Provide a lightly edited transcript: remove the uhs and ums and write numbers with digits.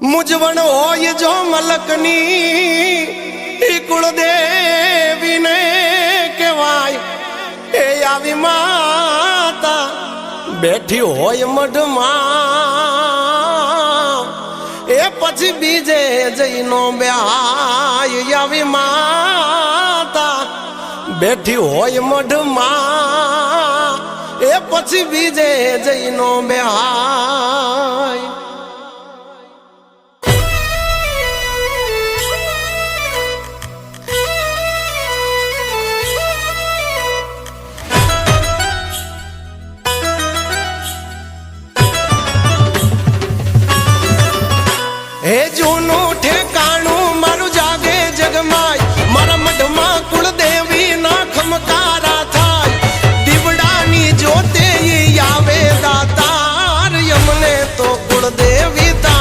मुझवण होय जो मलकनी कुलदेवी ने कहवाय ए आवी माता बैठी होय मढमा ए पछी बीजे जईनो ब्याय आवी माता बैठी होय मढमा ए पछी बीजे जईनो ब्याय। हे जूनू ठे